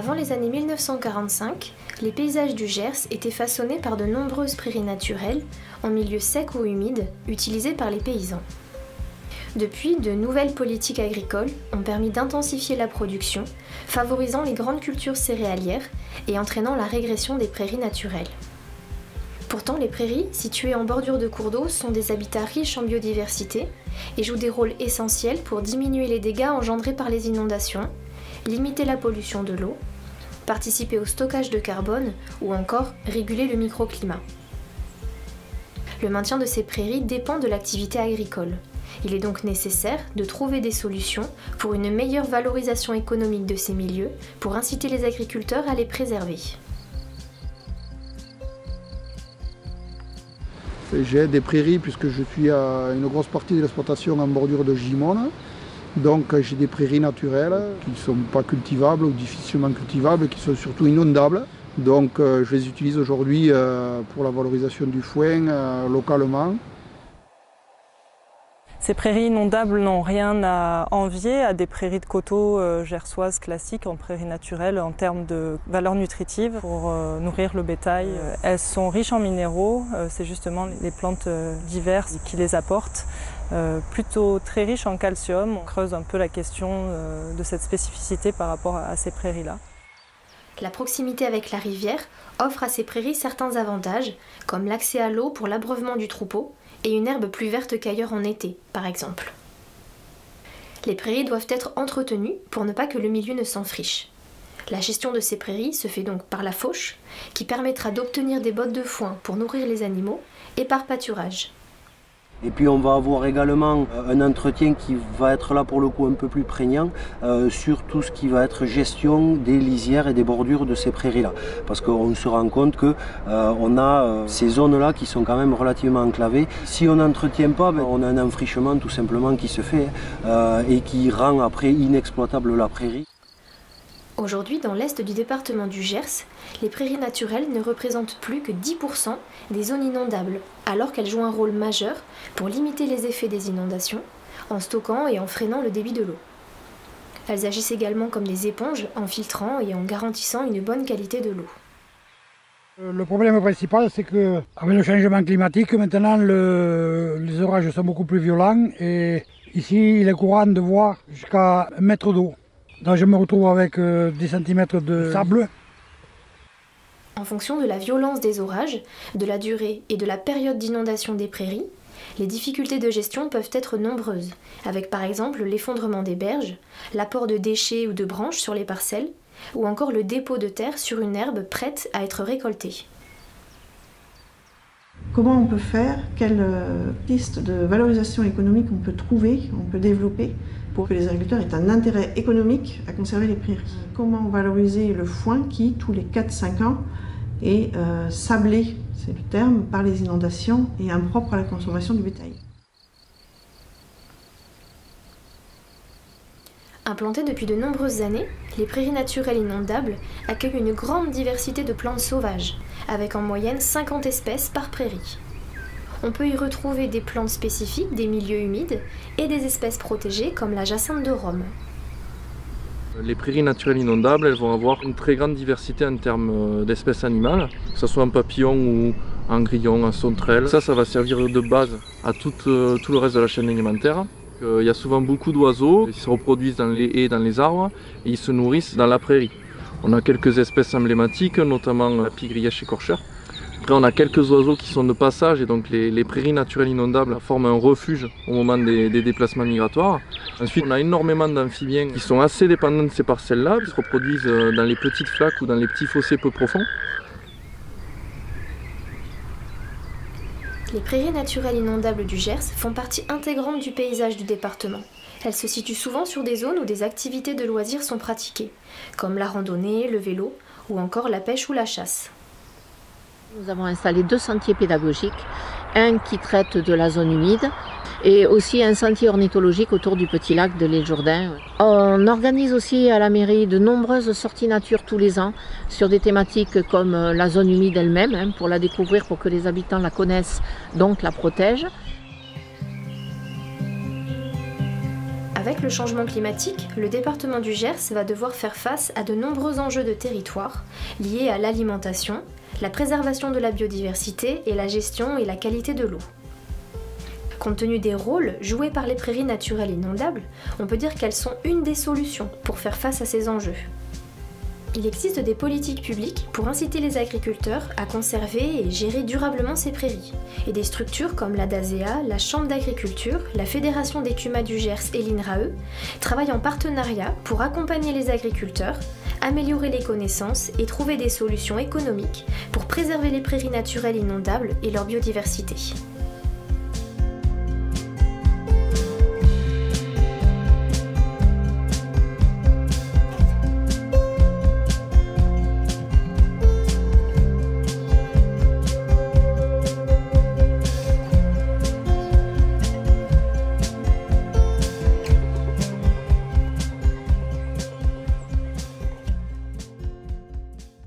Avant les années 1945, les paysages du Gers étaient façonnés par de nombreuses prairies naturelles, en milieu sec ou humide, utilisées par les paysans. Depuis, de nouvelles politiques agricoles ont permis d'intensifier la production, favorisant les grandes cultures céréalières et entraînant la régression des prairies naturelles. Pourtant, les prairies, situées en bordure de cours d'eau, sont des habitats riches en biodiversité et jouent des rôles essentiels pour diminuer les dégâts engendrés par les inondations, limiter la pollution de l'eau, participer au stockage de carbone ou encore réguler le microclimat. Le maintien de ces prairies dépend de l'activité agricole. Il est donc nécessaire de trouver des solutions pour une meilleure valorisation économique de ces milieux, pour inciter les agriculteurs à les préserver. J'ai des prairies puisque je suis à une grosse partie de l'exploitation en bordure de Gimone. Donc j'ai des prairies naturelles qui ne sont pas cultivables ou difficilement cultivables, qui sont surtout inondables. Donc je les utilise aujourd'hui pour la valorisation du foin localement. Ces prairies inondables n'ont rien à envier à des prairies de coteaux gersoises classiques en prairies naturelles en termes de valeur nutritive pour nourrir le bétail. Elles sont riches en minéraux, c'est justement les plantes diverses qui les apportent. Plutôt très riches en calcium. On creuse un peu la question de cette spécificité par rapport à ces prairies-là. La proximité avec la rivière offre à ces prairies certains avantages, comme l'accès à l'eau pour l'abreuvement du troupeau, et une herbe plus verte qu'ailleurs en été, par exemple. Les prairies doivent être entretenues pour ne pas que le milieu ne s'enfriche. La gestion de ces prairies se fait donc par la fauche, qui permettra d'obtenir des bottes de foin pour nourrir les animaux, et par pâturage. Et puis on va avoir également un entretien qui va être là pour le coup un peu plus prégnant sur tout ce qui va être gestion des lisières et des bordures de ces prairies-là. Parce qu'on se rend compte qu'on a ces zones-là qui sont quand même relativement enclavées. Si on n'entretient pas, on a un enfrichement tout simplement qui se fait et qui rend après inexploitable la prairie. Aujourd'hui, dans l'est du département du Gers, les prairies naturelles ne représentent plus que 10% des zones inondables, alors qu'elles jouent un rôle majeur pour limiter les effets des inondations, en stockant et en freinant le débit de l'eau. Elles agissent également comme des éponges en filtrant et en garantissant une bonne qualité de l'eau. Le problème principal, c'est qu'avec le changement climatique, maintenant les orages sont beaucoup plus violents et ici il est courant de voir jusqu'à 1 mètre d'eau. Donc je me retrouve avec 10 cm de sable. En fonction de la violence des orages, de la durée et de la période d'inondation des prairies, les difficultés de gestion peuvent être nombreuses, avec par exemple l'effondrement des berges, l'apport de déchets ou de branches sur les parcelles, ou encore le dépôt de terre sur une herbe prête à être récoltée. Comment on peut faire? Quelle piste de valorisation économique on peut trouver, on peut développer pour que les agriculteurs aient un intérêt économique à conserver les prairies? Comment valoriser le foin qui, tous les 4-5 ans, est sablé, c'est le terme, par les inondations et impropre à la consommation du bétail? Implantées depuis de nombreuses années, les prairies naturelles inondables accueillent une grande diversité de plantes sauvages, avec en moyenne 50 espèces par prairie. On peut y retrouver des plantes spécifiques des milieux humides et des espèces protégées comme la jacinthe de Rome. Les prairies naturelles inondables, elles vont avoir une très grande diversité en termes d'espèces animales, que ce soit en papillon ou en grillon, en sauterelle. Ça va servir de base à tout le reste de la chaîne alimentaire. Il y a souvent beaucoup d'oiseaux qui se reproduisent dans les haies, dans les arbres, et ils se nourrissent dans la prairie. On a quelques espèces emblématiques, notamment la pie-grièche écorcheur. Après, on a quelques oiseaux qui sont de passage, et donc les prairies naturelles inondables forment un refuge au moment des déplacements migratoires. Ensuite, on a énormément d'amphibiens qui sont assez dépendants de ces parcelles-là, qui se reproduisent dans les petites flaques ou dans les petits fossés peu profonds. Les prairies naturelles inondables du Gers font partie intégrante du paysage du département. Elles se situent souvent sur des zones où des activités de loisirs sont pratiquées, comme la randonnée, le vélo ou encore la pêche ou la chasse. Nous avons installé 2 sentiers pédagogiques, un qui traite de la zone humide et aussi un sentier ornithologique autour du petit lac de l'île Jourdain. On organise aussi à la mairie de nombreuses sorties nature tous les ans sur des thématiques comme la zone humide elle-même, pour la découvrir, pour que les habitants la connaissent, donc la protègent. Avec le changement climatique, le département du Gers va devoir faire face à de nombreux enjeux de territoire liés à l'alimentation, la préservation de la biodiversité et la gestion et la qualité de l'eau. Compte tenu des rôles joués par les prairies naturelles inondables, on peut dire qu'elles sont une des solutions pour faire face à ces enjeux. Il existe des politiques publiques pour inciter les agriculteurs à conserver et gérer durablement ces prairies, et des structures comme la DASEA, la Chambre d'agriculture, la Fédération des CUMA du Gers et l'INRAE travaillent en partenariat pour accompagner les agriculteurs, améliorer les connaissances et trouver des solutions économiques pour préserver les prairies naturelles inondables et leur biodiversité.